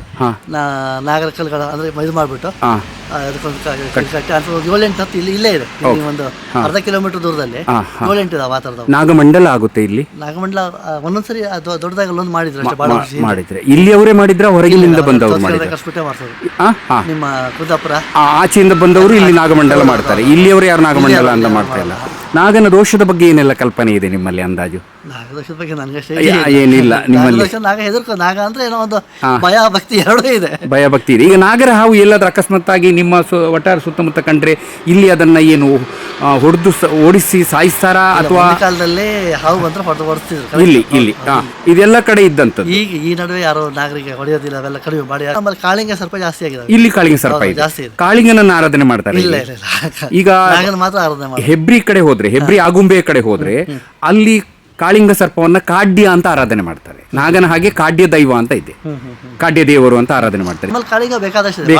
ನಾಗರ ಕಲ್ಗಳ ಅಂದ್ರೆ ಇದು ಮಾಡ್ಬಿಟ್ಟು ಅದಕ್ಕೊಂದು 7-8 ಹತ್ತು ಇಲ್ಲೇ ಇದೆ. ಇಲ್ಲಿ ಒಂದು ಅರ್ಧ ಕಿಲೋಮೀಟರ್ ದೂರದಲ್ಲಿ 7-8 ಇದಾವೆ ಆ ಥರದ್ದು. ನಾಗಮಂಡಲ ಆಗುತ್ತೆ ಇಲ್ಲಿ. ನಾಗಮಂಡಲ ಒಂದೊಂದ್ಸರಿ ದೊಡ್ಡದಾಗ ಅಲ್ಲೊಂದು ಮಾಡಿದ್ರು ಅಷ್ಟೇ. ಬಹಳ ಮಾಡಿದ್ರೆ ಇಲ್ಲಿ ಅವರೇ ಮಾಡಿದ್ರ ಹೊರಗಿನಿಂದ ಬಂದವರು ಕಸ್ಬಿಟ್ಟೆ ಮಾಡ್ತಾರೆ. ನಿಮ್ಮ ಕುಂದಾಪುರ ಆಚೆಯಿಂದ ಬಂದವರು ಇಲ್ಲಿ ನಾಗಮಂಡಲ ಮಾಡ್ತಾರೆ. ಇಲ್ಲಿಯವರು ಯಾರು ನಾಗಮಂಡಲ ಅಂತ ಮಾಡ್ತಾ ಇಲ್ಲ. ನಾಗನ ದೋಷದ ಬಗ್ಗೆ ಏನೆಲ್ಲ ಕಲ್ಪನೆ ಇದೆ ನಿಮ್ಮಲ್ಲಿ ಅಂದಾಜು? ನಾಗದೋಷದ ಬಗ್ಗೆ ನನಗಷ್ಟೇ ಏನಿಲ್ಲ ನಿಮ್ಮಲ್ಲಿ. ನಾಗ ಹೆದರ್ಕೊ, ನಾಗ ಅಂದ್ರೆ ಏನೋ ಒಂದು ಭಯ ಭಕ್ತಿ ಎರಡೂ ಇದೆ. ಭಯ ಭಕ್ತಿ ಇದೆ. ಈಗ ನಾಗರ ಹಾವು ಎಲ್ಲಾದ್ರೂ ಅಕಸ್ಮಾತ್ತಾಗಿ ನಿಮ್ಮ ಒಟ್ಟಾರೆ ಸುತ್ತಮುತ್ತ ಕಂಡ್ರೆ ಇಲ್ಲಿ ಅದನ್ನ ಏನು ಹೊಡೆದು ಓಡಿಸಿ ಸಾಯಿಸ್ತಾರಾ ಅಥವಾ ಕಾಲದಲ್ಲಿ ಹಾವು ಬಂದ್ರೆ ಹೊಡೆದು ಓಡಿಸ್ತಿದ್ರು ಇಲ್ಲಿ ಇದೆಲ್ಲ ಕಡೆ ಇದ್ದಂಥದ್ದು. ಈಗ ಈ ನಡುವೆ ಯಾರು ನಾಗರಿಗೆ ಹೊಡೆಯೋದಿಲ್ಲ, ಅವೆಲ್ಲ ಕಡಿಮೆ ಮಾಡಿ. ಆಮೇಲೆ ಕಾಳಿಂಗ ಸರ್ಪ ಜಾಸ್ತಿ ಆಗಿದೆ. ಇಲ್ಲಿ ಕಾಳಿಂಗ ಸರ್ಪ ಜಾಸ್ತಿ ಇದೆ. ಕಾಳಿಂಗನನ್ನ ಆರಾಧನೆ ಮಾಡ್ತಾರೆ. ಇಲ್ಲ ಈಗ ನಾಗನ ಮಾತ್ರ ಆರಾಧನೆ ಮಾಡ್ತಾರೆ. ಹೆಬ್ರಿ ಕಡೆ ಹೋದ್ರೆ, ಹೆಬ್ರಿ ಆಗುಂಬೆ ಕಡೆ ಹೋದ್ರೆ ಅಲ್ಲಿ ಕಾಳಿಂಗ ಸರ್ಪವನ್ನ ಕಾಡ್ಯ ಅಂತ ಆರಾಧನೆ ಮಾಡ್ತಾರೆ. ನಾಗನ ಹಾಗೆ ಕಾಡ್ಯ ದೈವ ಅಂತ ಇದೆ, ಕಾಡ್ಯ ದೇವರು ಅಂತ ಆರಾಧನೆ ಮಾಡ್ತಾರೆ. ಕಾಳಿಂಗ ಬೇಕಾದಷ್ಟು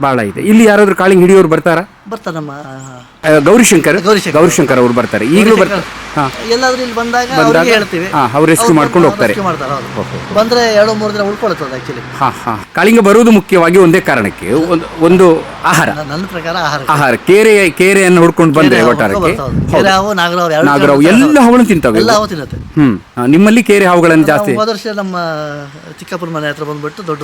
ಬಹಳ ಇದೆ. ಇಲ್ಲಿ ಯಾರಾದ್ರೂ ಕಾಳಿಂಗ ಹಿಡಿಯೋರು ಬರ್ತಾರಾ? ಬರ್ತಾರೆ. ನಮ್ಮ ಗೌರಿಶಂಕರ್ ಅವರು ಬರ್ತಾರೆ, ಈಗಲೂ ಬರ್ತಾರೆ. ಎಲ್ಲಾದ್ರೂ ಇಲ್ಲಿ ಬಂದಾಗ ಹೇಳ್ತೀವಿ, ಅವ್ರು ರೆಸ್ಕ್ಯೂ ಮಾಡ್ಕೊಂಡು ಹೋಗ್ತಾರೆ. ಬಂದ್ರೆ 2-3 ದಿನ ಉಳ್ಕೊಳ್ತದೆ ಆಕ್ಚುಲಿ. ಕಾಳಿಂಗ ಬರುವುದು ಮುಖ್ಯವಾಗಿ ಒಂದೇ ಕಾರಣಕ್ಕೆ, ಒಂದು ಆಹಾರ. ನನ್ನ ಪ್ರಕಾರ ಆಹಾರ ಕೆರೆಯನ್ನು ಹುಡ್ಕೊಂಡು ಬಂದ್ರೆ ಒಟ್ಟಾರಕ್ಕೆ ನಾಗರಾವು ಎಲ್ಲ ಹಾವುಗಳನ್ನು ತಿಂತವೆ. ನಿಮ್ಮಲ್ಲಿ ಕೆರೆ ಹಾವುಗಳನ್ನು ಜಾಸ್ತಿ? ಹೋದ ವರ್ಷ ನಮ್ಮ ಚಿಕ್ಕಪ್ಪನ ಮನೆ ಹತ್ರ ಬಂದ್ಬಿಟ್ಟು ದೊಡ್ಡ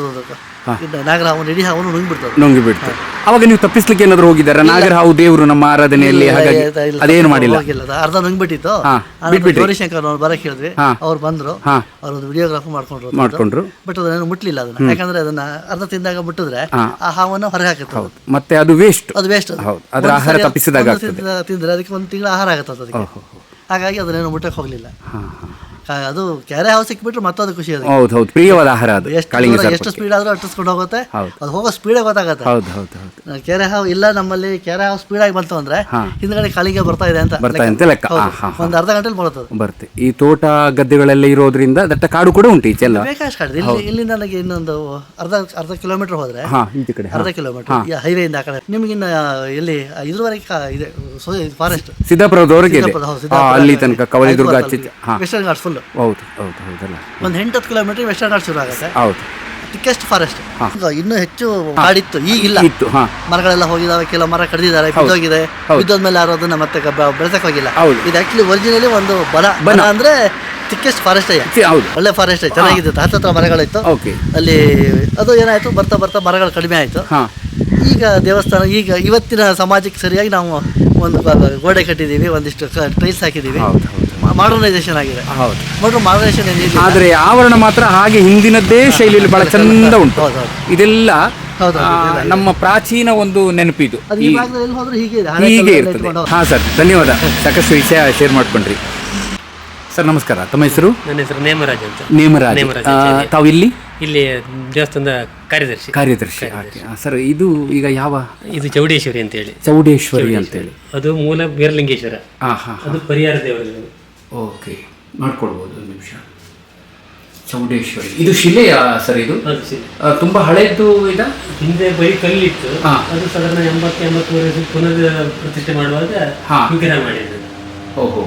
ನಾಗರ ಹಾವು ಇಡೀ ಹಾವು ನುಂಗಿಬಿಡ್ತು. ಅವಾಗ ನೀವು ತಪ್ಪಿಸ್ಲಿಕ್ಕೆ ಏನಾದ್ರು ಹೋಗಿದ್ದಾರೆ? ನಾಗರ ಹಾವು ದೇವರು ನಮ್ಮ ಆರಾಧನೆಯಲ್ಲಿ, ಹಾಗಾಗಿ ಅದೇನು ಮಾಡಿಲ್ಲ. ಅರ್ಧ ನುಂಗ್ಬಿಟ್ಟಿತ್ತು. ಗೌರಿಶಂಕರ್ ಬರಕ್ ಹೇಳಿದ್ವಿ, ಅವ್ರು ಬಂದ್ರು, ಅವ್ರದ್ದು ವಿಡಿಯೋಗ್ರಾಫ್ ಮಾಡ್ಕೊಂಡ್ರು. ಬಟ್ ಅದನ್ನ ಮುಟ್ಲಿಲ್ಲ ಅದನ್ನ, ಯಾಕಂದ್ರೆ ಅದನ್ನ ಅರ್ಧ ತಿಂದಾಗ ಮುಟ್ಟಿದ್ರೆ ಆ ಹಾವನ್ನು ಹೊರಗೆ ಹಾಕುತ್ತೆ. ಮತ್ತೆ ಅದು ವೇಸ್ಟ್. ಅದ್ರ ಆಹಾರ ತಪ್ಪಿಸಿದಾಗ ತಿಂದ್ರೆ ಅದಕ್ಕೆ 1 ತಿಂಗಳು ಆಹಾರ ಆಗುತ್ತೆ ಅದಕ್ಕೆ. ಹಾಗಾಗಿ ಅದನ್ನೇನು ಮುಟ್ಟಕ್ಕೆ ಹೋಗ್ಲಿಲ್ಲ. ಅದು ಕೆರೆ ಹಾವು ಸಿಕ್ಬಿಟ್ರೆ ಮತ್ತದು ಖುಷಿ. ಅದು ಹೌದು, ಪ್ರಿಯವಾದ ಆಹಾರ. ಅದು ಎಷ್ಟು ಸ್ಪೀಡ್ ಆದ್ರೂ ಅಟ್ಟಿಸ್ಕೊಂಡು ಹೋಗುತ್ತೆ. ಅದು ಹೋಗೋ ಸ್ಪೀಡೇ ಗೊತ್ತಾಗುತ್ತೆ. ಕೆರೆ ಹಾವು ಇಲ್ಲ ನಮ್ಮಲ್ಲಿ. ಕೆರೆ ಹಾವು ಸ್ಪೀಡ್ ಆಗಿ ಬಂತು ಅಂದ್ರೆ ಹಿಂದ್ಗಡೆ ಕಾಳಿಂಗ ಬರ್ತಾ ಇದೆ ಅಂತ ಲೆಕ್ಕ. ಒಂದು ಅರ್ಧ ಗಂಟೆಲಿ ಬರುತ್ತೆ. ಈ ತೋಟ ಗದ್ದೆಗಳೆಲ್ಲ ಇರೋದ್ರಿಂದ ದಟ್ಟ ಕಾಡು ಕೂಡ ಉಂಟು ಈಚೆಲ್ಲ. ಬೇಕಾಷ್ಟು ಕಾಡಿದೆ. ಇಲ್ಲಿಂದ ನನಗೆ ಇನ್ನೊಂದು ಅರ್ಧ ಕಿಲೋಮೀಟರ್ ಹೋದ್ರೆ, ಅರ್ಧ ಕಿಲೋಮೀಟರ್ ಹೈವೇ ಇಂದ ಆ ಕಡೆ ನಿಮ್ಗಿನ್ನ ಎಲ್ಲಿ ಇದುವರೆಗೆ ಇದೆ ಫಾರೆಸ್ಟ್. ಸಿದ್ದಾಪುರದವರೆಗೆ ಅಲ್ಲಿ ತನಕ ಕವಲಿದುರ್ಗ, ವೆಸ್ಟರ್ನ್ ಘಾಟ್ಸ್ ಫುಲ್. ಒಂದು 8-10 ಕಿಲೋಮೀಟರ್ ವೆಸ್ಟರ್ನ್ ಘಾಟ್ ಶುರು ಆಗುತ್ತೆ. ಥಿಕ್ಕೆಸ್ಟ್ ಫಾರೆಸ್ಟ್. ಇನ್ನೂ ಹೆಚ್ಚು ಕಾಡಿತ್ತು, ಈಗಿಲ್ಲ. ಮರಗಳೆಲ್ಲ ಹೋಗಿದಾವೆ, ಕೆಲವು ಮರ ಕಡಿದಿದ್ದಾರೆ, ಬಿದ್ದೋಗಿದೆ. ಬಿದ್ದೋದ್ಮೇಲೆ ಯಾರು ಅದನ್ನ ಮತ್ತೆ ಬೆಳೆಸಕ್ ಹೋಗಿಲ್ಲ. ಇದು ಆಕ್ಚುಲಿ ಒರಿಜಿನಲಿ ಒಂದು ಬನ ಅಂದ್ರೆ ಥಿಕ್ಕೆಸ್ಟ್ ಫಾರೆಸ್ಟ್. ಒಳ್ಳೆ ಫಾರೆಸ್ಟ್, ಚೆನ್ನಾಗಿತ್ತು. ಹತ್ತತ್ರ ಮರಗಳಿತ್ತು ಅಲ್ಲಿ. ಅದು ಏನಾಯ್ತು, ಬರ್ತಾ ಬರ್ತಾ ಮರಗಳು ಕಡಿಮೆ ಆಯ್ತು. ಈಗ ದೇವಸ್ಥಾನ ಇವತ್ತಿನ ಸಮಾಜಕ್ಕೆ ಸರಿಯಾಗಿ ನಾವು ಒಂದು ಗೋಡೆ ಕಟ್ಟಿದೀವಿ, ಒಂದಿಷ್ಟು ಟೈಲ್ಸ್ ಹಾಕಿದೀವಿ, ಮಾಡರ್ನೈಸೇಷನ್ ಆಗಿದೆ. ಮಾಡರ್ನೈಸೇಷನ್ ಏನಿದೆ, ಆದ್ರೆ ಆವರಣ ಮಾತ್ರ ಹಾಗೆ ಹಿಂದಿನದ್ದೇ ಶೈಲಿಯಲ್ಲಿ ಬಹಳ ಚಂದ ಉಂಟು. ಇದೆಲ್ಲ ನಮ್ಮ ಪ್ರಾಚೀನ ಒಂದು ನೆನಪಿದು. ಹೀಗೆ ಇರ್ತದೆ. ಸರ್, ಧನ್ಯವಾದ. ಸಾಕಷ್ಟು ವಿಷಯ ಶೇರ್ ಮಾಡ್ಕೊಂಡ್ರಿ ಸರ್. ನಮಸ್ಕಾರ. ತಮ್ಮ ಹೆಸರು? ನನ್ನ ಹೆಸರು ನೇಮರಾಜ್ ಅಂತ. ನೇಮರಾಜ್. ತಾವು ಇಲ್ಲಿ ಇಲ್ಲಿ ದೇವಸ್ಥಾನದ ಕಾರ್ಯದರ್ಶಿ. ಕಾರ್ಯದರ್ಶಿ. ಸರ್ ಇದು ಈಗ ಯಾವ? ಇದು ಚೌಡೇಶ್ವರಿ ಅಂತೇಳಿ. ಚೌಡೇಶ್ವರಿ ಅಂತೇಳಿ. ಅದು ಮೂಲ ಬೀರಲಿಂಗೇಶ್ವರ. ಅದು ಪರಿಹಾರ ದೇವರು. ಓಕೆ, ಮಾಡ್ಕೊಳ್ಬೋದು ಒಂದು ನಿಮಿಷ. ಚೌಡೇಶ್ವರಿ ಇದು ಶಿಲೆಯ ಸರ್? ಇದು ತುಂಬಾ ಹಳೆಯದ್ದು. ಇದು ಹಿಂದೆ ಬರೀ ಕಲ್ಲಿತ್ತು. ಅದು ಸಾಧಾರಣ 80-83 ಪುನರ್ ಪ್ರತಿಷ್ಠೆ ಮಾಡುವಾಗ ವಿಗ್ರಹ ಮಾಡಿದ್ದು. ಓಹೋ.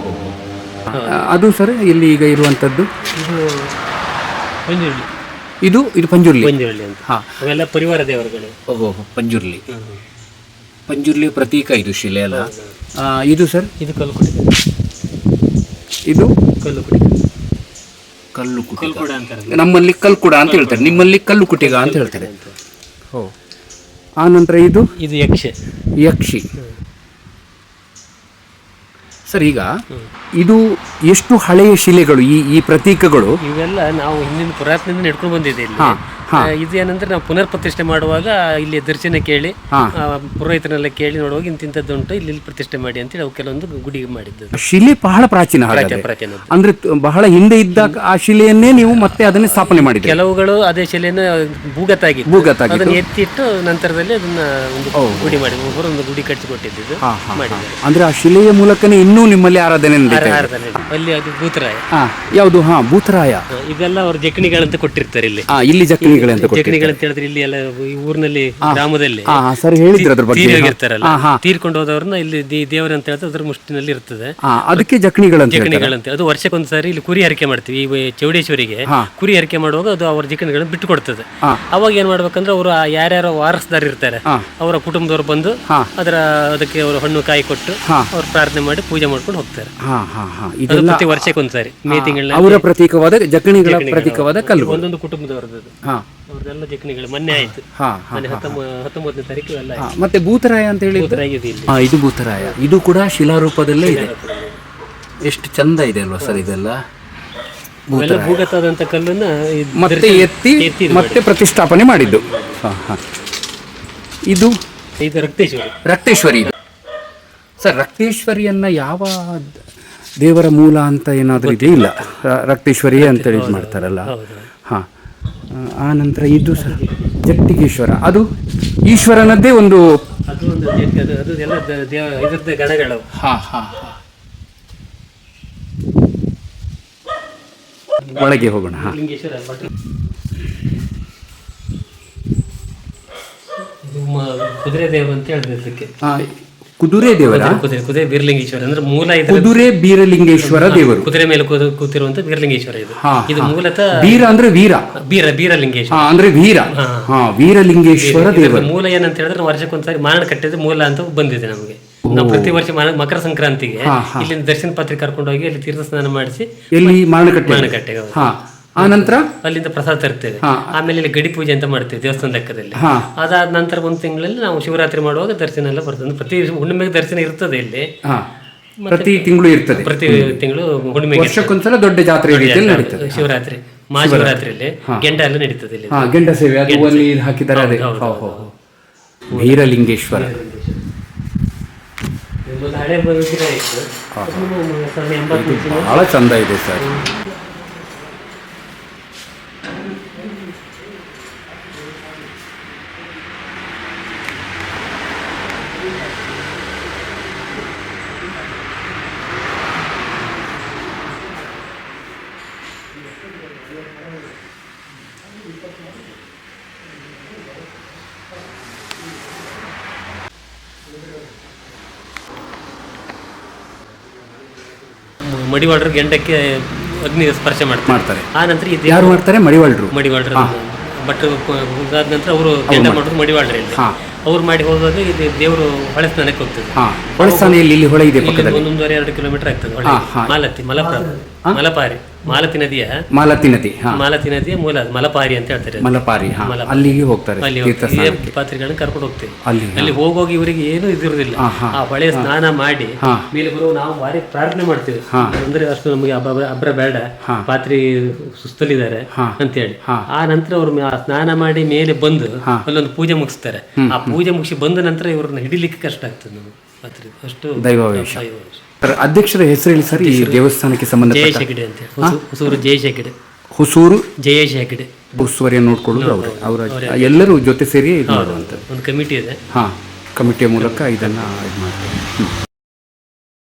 ಅದು ಸರ್ ಇಲ್ಲಿ ಈಗ ಇರುವಂತದ್ದು ಇದು ಪಂಜುರ್ಲಿ. ಇದು ಪಂಜುರ್ಲಿ ಅಂತ. ಅವೆಲ್ಲ ಪರಿವಾರ ದೇವರುಗಳು. ಓಹೋ, ಪಂಜುರ್ಲಿ. ಪಂಜುರ್ಲಿ ಪ್ರತೀಕ ಇದು ಶಿಲೆ ಅಲ್ಲ. ಇದು ಸರ್? ಇದು ಕಲ್ಲುಕುಟಿ. ಇದು ಕಲ್ಲುಕುಟಿ ಅಂತಾರೆ. ನಮ್ಮಲ್ಲಿ ಕಲ್ಕುಡ ಅಂತ ಹೇಳ್ತಾರೆ, ನಿಮ್ಮಲ್ಲಿ ಕಲ್ಲುಕುಟಿಗ ಅಂತ ಹೇಳ್ತಾರೆ. ಆ ನಂತರ ಇದು ಯಕ್ಷಿ. ಸರ್ ಈಗ ಇದು ಎಷ್ಟು ಹಳೆಯ ಶಿಲೆಗಳು ಈ ಪ್ರತೀಕಗಳು? ಇವೆಲ್ಲ ನಾವು ಹಿಂದಿನ ಪುರಾತನದಿಂದ ನಡ್ಕೊಂಡು ಬಂದಿದೆ ಇಲ್ಲಿ. ಇದೇನಂದ್ರೆ ನಾವು ಪುನರ್ ಪ್ರತಿಷ್ಠೆ ಮಾಡುವಾಗ ಇಲ್ಲಿ ದರ್ಶನ ಕೇಳಿ ಪುರೋಹಿತನೆಲ್ಲ ಕೇಳಿ ನೋಡುವಾಗ ಇಂತಿಂತದ್ದುಂಟು, ಇಲ್ಲಿ ಪ್ರತಿಷ್ಠೆ ಮಾಡಿ ಅಂತೇಳಿ ಅವು ಕೆಲವೊಂದು ಗುಡಿಗೆ ಮಾಡಿದ್ದು. ಶಿಲೆ ಬಹಳ ಪ್ರಾಚೀನ ಅಂದ್ರೆ ಬಹಳ ಹಿಂದೆ ಇದ್ದ ಆ ಶಿಲೆಯನ್ನೇ ನೀವು ಮತ್ತೆ ಅದನ್ನೇ ಸ್ಥಾಪನೆ ಮಾಡಿದ್ರಿ. ಕೆಲವುಗಳು ಅದೇ ಶಿಲೆಯನ್ನು ಭೂಗತಾಗಿ ಅದನ್ನ ಎತ್ತಿಟ್ಟು ನಂತರದಲ್ಲಿ ಅದನ್ನ ಒಂದು ಗುಡಿ ಮಾಡಿ ಒಬ್ಬರು ಒಂದು ಗುಡಿ ಕಟ್ಟಿಕೊಟ್ಟಿದ್ದು ಮಾಡಿದ್ದಾರೆ. ಅಂದ್ರೆ ಆ ಶಿಲೆಯ ಮೂಲಕನೇ ಇನ್ನೂ ನಿಮ್ಮಲ್ಲಿ ಆರಾಧನೆ ಅಲ್ಲಿ ಅದು ಭೂತರಾಯ. ಯಾವುದು? ಭೂತರಾಯ. ಇದೆಲ್ಲ ಅವ್ರ ಜಕಣಿಗಳಂತ ಕೊಟ್ಟಿರ್ತಾರೆ ಇಲ್ಲಿ. ಇಲ್ಲಿ ಜಕಣಿಗಳಂತ ಹೇಳಿದ್ರೆ ಇಲ್ಲಿ ಎಲ್ಲ ಈ ಊರಿನಲ್ಲಿ ಗ್ರಾಮದಲ್ಲಿ ತೀರಿರ್ತಾರಲ್ಲ, ತೀರ್ಕೊಂಡು ಹೋದವ್ರನ್ನ ಇಲ್ಲಿ ದೇವರ ಅಂತ ಹೇಳ್ತಾರೆ, ಅದ್ರ ಮುಷ್ಟಿನಲ್ಲಿ ಇರ್ತದೆ. ಅದಕ್ಕೆ ಜಕಣಿಗಳಂತ. ಅದು ವರ್ಷಕ್ಕೊಂದ್ಸಾರಿ ಇಲ್ಲಿ ಕುರಿ ಹರಿಕೆ ಮಾಡ್ತೀವಿ. ಈ ಚೌಡೇಶ್ವರಿಗೆ ಕುರಿ ಹರಿಕೆ ಮಾಡುವಾಗ ಅದು ಅವ್ರ ಜಕಣಿಗಳನ್ನ ಬಿಟ್ಟು ಕೊಡ್ತದೆ. ಅವಾಗ ಏನ್ ಮಾಡ್ಬೇಕಂದ್ರೆ ಅವರು ಯಾರ್ಯಾರು ವಾರಸದಾರ ಇರ್ತಾರೆ ಅವರ ಕುಟುಂಬದವ್ರು ಬಂದು ಅದಕ್ಕೆ ಅವರು ಹಣ್ಣು ಕಾಯಿ ಕೊಟ್ಟು ಅವ್ರು ಪ್ರಾರ್ಥನೆ ಮಾಡಿ ಪೂಜೆ ಮಾಡ್ಕೊಂಡು ಹೋಗ್ತಾರೆ. ಪ್ರತಿ ವರ್ಷಕ್ಕೊಂದ್ಸಾರಿ ಮೇ ತಿಂಗಳ ಅವರ ಪ್ರತೀಕವಾದ ಜಕಣಿಗಳ ಪ್ರತೀಕವಾದ ಕಲ್ಲು ಒಂದೊಂದು ಕುಟುಂಬದವರದ್ದು. ಅವ್ರದೆಲ್ಲ ಜಕಣಿಗಳು ಮೊನ್ನೆ ಆಯ್ತು. 19ನೇ ತಾರೀಕು ಎಲ್ಲ. ಮತ್ತೆ ಭೂತರಾಯ ಅಂತ ಹೇಳಿ ಇದು ಭೂತರಾಯ. ಇದು ಕೂಡ ಶಿಲಾರೂಪದಲ್ಲೇ ಇದೆ. ಎಷ್ಟು ಚಂದ ಇದೆ ಅಲ್ವಾ ಸರ್ ಇದೆಲ್ಲ? ಭೂಗತವಾದಂತ ಕಲ್ಲನ್ನ ಮತ್ತೆ ಎತ್ತಿ ಮತ್ತೆ ಪ್ರತಿಷ್ಠಾಪನೆ ಮಾಡಿದ್ದು. ಇದು ರಕ್ತೇಶ್ವರಿ. ಸರ್ ರಕ್ತೇಶ್ವರಿಯನ್ನ ಯಾವ ದೇವರ ಮೂಲ ಅಂತ ಏನಾದರೂ ಇದೆ? ಇಲ್ಲ, ರಕ್ತೇಶ್ವರಿ ಅಂತೇಳಿ ಇದು ಮಾಡ್ತಾರಲ್ಲ. ಆ ನಂತರ ಇದು ಸರ್ ಜಟ್ಟಿಗೇಶ್ವರ. ಅದು ಈಶ್ವರನದ್ದೇ ಒಂದು ಗಣಗಳು. ಒಳಗೆ ಹೋಗೋಣ. ಕುದುರೆ ದೇವರು ಅಂತ ಹೇಳಿದ್ದಕ್ಕೆ ಕುದುರೆ ದೇವರ ಕುದುರೆ ಬೀರಲಿಂಗೇಶ್ವರ ಅಂದ್ರೆ ಮೂಲ ಕುದುರೆ ಬೀರಲಿಂಗೇಶ್ವರ ದೇವರು. ಕುದುರೆ ಮೇಲೆ ಕೂತಿರುವಂತ ಬೀರಲಿಂಗೇಶ್ವರ ಇದು ಮೂಲತಃ ಬೀರ ಅಂದ್ರೆ ಬೀರಲಿಂಗೇಶ್ವರ ಅಂದ್ರೆ ವೀರಲಿಂಗೇಶ್ವರ ದೇವರು. ಮೂಲ ಏನಂತ ಹೇಳಿದ್ರೆ ನಾವು ವರ್ಷಕ್ಕೊಂದ್ಸಾರಿ ಮಾರಣ ಕಟ್ಟಿದ ಮೂಲ ಅಂತ ಬಂದಿದೆ ನಮಗೆ. ನಾವು ಪ್ರತಿ ವರ್ಷ ಮಕರ ಸಂಕ್ರಾಂತಿಗೆ ಇಲ್ಲಿಂದ ದರ್ಶನ ಪಾತ್ರೆ ಕರ್ಕೊಂಡು ಹೋಗಿ ಅಲ್ಲಿ ತೀರ್ಥ ಸ್ನಾನ ಮಾಡಿಸಿ ಎಲ್ಲಿ ಮಾರಣಕಟ್ಟೆ ಆ ನಂತರ ಅಲ್ಲಿಂದ ಪ್ರಸಾದ ತರ್ತೇವೆ. ಆಮೇಲೆ ಇಲ್ಲಿ ಗಡಿ ಪೂಜೆ ಅಂತ ಮಾಡ್ತೇವೆ ದೇವಸ್ಥಾನ ಲೆಕ್ಕದಲ್ಲಿ. ಅದಾದ ನಂತರ ಒಂದು ತಿಂಗಳಲ್ಲಿ ನಾವು ಶಿವರಾತ್ರಿ ಮಾಡುವಾಗ ದರ್ಶನ ಎಲ್ಲ ಬರ್ತದೆ. ಪ್ರತಿ ಹುಣ್ಣಿಮೆಗೆ ದರ್ಶನ ಇರ್ತದೆ ಇಲ್ಲಿ. ಪ್ರತಿ ತಿಂಗಳು ಇರ್ತದೆ. ಪ್ರತಿ ತಿಂಗಳು ಹುಣ್ಣಿಮೆಗೆ ವರ್ಷಕ್ಕೊಂದ್ಸಲ ದೊಡ್ಡ ಜಾತ್ರೆ ನಡೀತದೆ. ಶಿವರಾತ್ರಿ ಮಹಾಶಿವರಾತ್ರಿಯಲ್ಲಿ ಗೆಂಡ ಎಲ್ಲ ನಡೀತದೆ ಇಲ್ಲಿ. ಗೆಂಡ ಸೇವೆ ಅಲ್ಲಿ ಹಾಕಿದ್ದಾರೆ. ಅದೇ ವೀರಲಿಂಗೇಶ್ವರ ಹಳೆ ವಿಗ್ರಹ ಇತ್ತು. ಬಹಳ ಚಂದ ಇದೆ ಸರ್. ಮಡಿವಾಳರು ಗೆಂಡಕ್ಕೆ ಅಗ್ನಿ ಸ್ಪರ್ಶ ಮಾಡ್ತಾರೆ. ಆ ನಂತರ ಯಾರು ಮಾಡ್ತಾರೆ? ಮಡಿವಾಳರು ಬಟ್ ಅದಾದ ನಂತರ ಅವರು ಗೆಂಡ ಮಾಡೋದು ಮಡಿವಾಳರಲ್ಲಿ. ಅವ್ರು ಮಾಡಿ ಹೋದಾಗ ಇದು ದೇವರು ಹೊಳೆ ಸ್ನಾನಕ್ಕೆ ಹೋಗ್ತದೆ. ಇಲ್ಲಿ ಹೊಳೆ ಇದೆ, 1.5-2 ಕಿಲೋಮೀಟರ್ ಆಗ್ತದೆ. ಮಲಪಾರಿ ಮಾಲತಿ ನದಿಯ ಮಾಲತಿ ನದಿಯ ಮೂಲ ಮಲಪಾರಿ ಅಂತ ಹೇಳ್ತಾರೆ. ಅಲ್ಲಿಗೆ ಹೋಗ್ತಾರೆ. ಪಾತ್ರೆಗಳನ್ನ ಕರ್ಕೊಂಡು ಹೋಗ್ತೇವೆ. ಅಲ್ಲಿ ಹೋಗೋಗಿ ಇವರಿಗೆ ಏನು ಇದಿರುವುದಿಲ್ಲ. ಆ ಹೊಳೆ ಸ್ನಾನ ಮಾಡಿ ಮೇಲೆ ಬರುವ ನಾವು ಭಾರಿ ಪ್ರಾರ್ಥನೆ ಮಾಡ್ತೇವೆ. ಅಂದ್ರೆ ಅಷ್ಟು ನಮಗೆ ಅಬ್ರ ಬೇಡ, ಪಾತ್ರಿ ಸುಸ್ತಲಿದ್ದಾರೆ ಅಂತೇಳಿ. ಆ ನಂತರ ಅವ್ರು ಸ್ನಾನ ಮಾಡಿ ಮೇಲೆ ಬಂದು ಅಲ್ಲೊಂದು ಪೂಜೆ ಮುಗಿಸ್ತಾರೆ. ಆ ಪೂಜೆ ಮುಗಿಸಿ ಬಂದ ನಂತರ ಇವ್ರನ್ನ ಹಿಡಿಲಿಕ್ಕೆ ಕಷ್ಟ ಆಗ್ತದೆ ನಮಗೆ. ಪಾತ್ರಿ ಅಷ್ಟು ಅಧ್ಯಕ್ಷರ ಹೆಸರು ಹೇಳಿ ಸರ್ ಈ ದೇವಸ್ಥಾನಕ್ಕೆ ಸಂಬಂಧ? ಜಯಶ್ ಹೆಗಡೆ ಅಂತ, ಹೊಸೂರು ಜಯಶ್ ಹೆಗಡೆ. ಹೊಸೂರು ಜಯೇಶ್ ಹೆಗ್ಡೆ ಉಸ್ತುವಾರಿಯನ್ನು ನೋಡ್ಕೊಳ್ಳೋದು ಅವರ ಎಲ್ಲರೂ ಜೊತೆ ಸೇರಿ ಇದು ಮಾಡುವಂಥದ್ದು ಒಂದು ಕಮಿಟಿ ಇದೆ. ಹಾಂ, ಕಮಿಟಿಯ ಮೂಲಕ ಇದನ್ನು ಇದು